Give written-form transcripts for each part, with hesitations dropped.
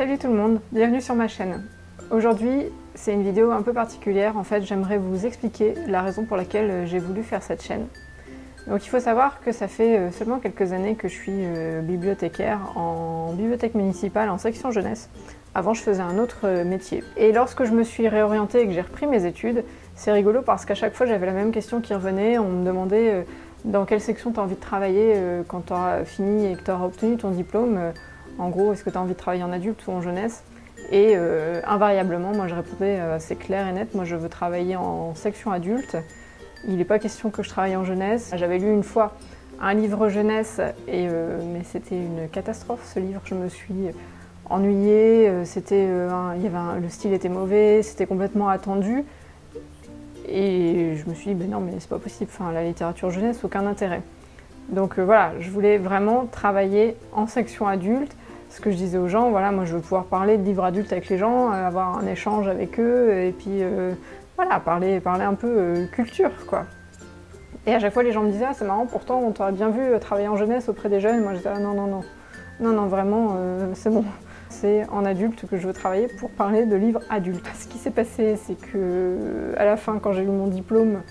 Salut tout le monde, bienvenue sur ma chaîne. Aujourd'hui, c'est une vidéo un peu particulière. En fait, j'aimerais vous expliquer la raison pour laquelle j'ai voulu faire cette chaîne. Donc il faut savoir que ça fait seulement quelques années que je suis bibliothécaire en bibliothèque municipale en section jeunesse. Avant, je faisais un autre métier. Et lorsque je me suis réorientée et que j'ai repris mes études, c'est rigolo parce qu'à chaque fois, j'avais la même question qui revenait. On me demandait dans quelle section tu as envie de travailler quand tu auras fini et que tu auras obtenu ton diplôme. En gros, est-ce que tu as envie de travailler en adulte ou en jeunesse? Et invariablement, moi je répondais assez clair et net, moi je veux travailler en section adulte. Il n'est pas question que je travaille en jeunesse. J'avais lu une fois un livre jeunesse, mais c'était une catastrophe ce livre. Je me suis ennuyée, le style était mauvais, c'était complètement attendu. Et je me suis dit, ben non mais c'est pas possible, enfin, la littérature jeunesse, aucun intérêt. Donc voilà, je voulais vraiment travailler en section adulte. Ce que je disais aux gens, voilà, moi je veux pouvoir parler de livres adultes avec les gens, avoir un échange avec eux, et puis voilà, parler un peu culture, quoi. Et à chaque fois les gens me disaient, ah c'est marrant, pourtant on t'aurait bien vu travailler en jeunesse auprès des jeunes. Moi je disais, ah non, vraiment, c'est bon. C'est en adulte que je veux travailler pour parler de livres adultes. Ce qui s'est passé, c'est que à la fin, quand j'ai eu mon diplôme,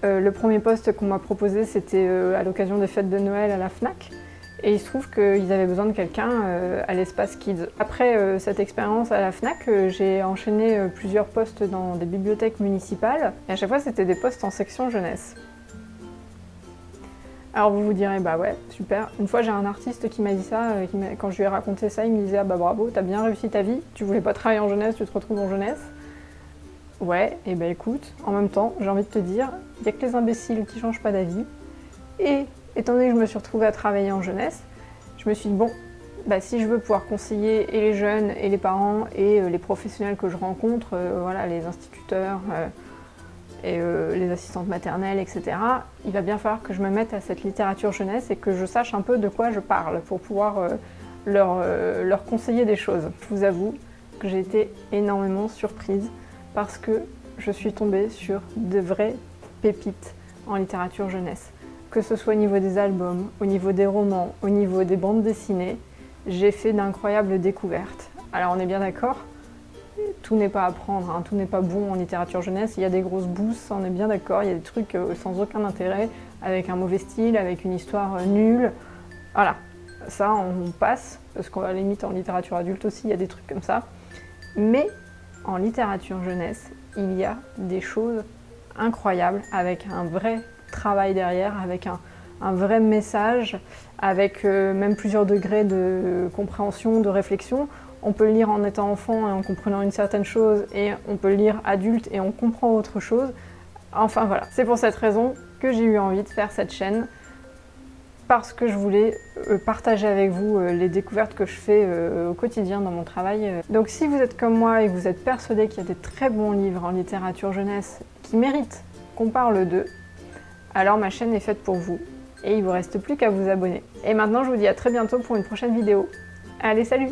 le premier poste qu'on m'a proposé, c'était à l'occasion des fêtes de Noël à la Fnac. Et il se trouve qu'ils avaient besoin de quelqu'un à l'espace Kids. Après cette expérience à la Fnac, j'ai enchaîné plusieurs postes dans des bibliothèques municipales. Et à chaque fois, c'était des postes en section jeunesse. Alors vous vous direz, bah ouais, super. Une fois, j'ai un artiste qui m'a dit ça, quand je lui ai raconté ça, il me disait, ah bah bravo, t'as bien réussi ta vie, tu voulais pas travailler en jeunesse, tu te retrouves en jeunesse. Ouais, et bah écoute, en même temps, j'ai envie de te dire, il n'y a que les imbéciles qui changent pas d'avis. Et étant donné que je me suis retrouvée à travailler en jeunesse, je me suis dit, bon, bah, si je veux pouvoir conseiller et les jeunes, et les parents, et les professionnels que je rencontre, voilà, les instituteurs, et les assistantes maternelles, etc., il va bien falloir que je me mette à cette littérature jeunesse et que je sache un peu de quoi je parle pour pouvoir leur conseiller des choses. Je vous avoue que j'ai été énormément surprise parce que je suis tombée sur de vraies pépites en littérature jeunesse. Que ce soit au niveau des albums, au niveau des romans, au niveau des bandes dessinées, j'ai fait d'incroyables découvertes. Alors on est bien d'accord, tout n'est pas à prendre, hein, tout n'est pas bon en littérature jeunesse, il y a des grosses bousses, on est bien d'accord, il y a des trucs sans aucun intérêt, avec un mauvais style, avec une histoire nulle. Voilà, ça on passe, parce qu'à la limite en littérature adulte aussi, il y a des trucs comme ça. Mais en littérature jeunesse, il y a des choses incroyables, avec un vrai travail derrière, avec un vrai message, avec même plusieurs degrés de compréhension, de réflexion. On peut le lire en étant enfant et en comprenant une certaine chose, et on peut le lire adulte et on comprend autre chose. Enfin voilà, c'est pour cette raison que j'ai eu envie de faire cette chaîne, parce que je voulais partager avec vous les découvertes que je fais au quotidien dans mon travail. Donc si vous êtes comme moi et que vous êtes persuadé qu'il y a des très bons livres en littérature jeunesse qui méritent qu'on parle d'eux, alors ma chaîne est faite pour vous et il ne vous reste plus qu'à vous abonner. Et maintenant je vous dis à très bientôt pour une prochaine vidéo. Allez, salut!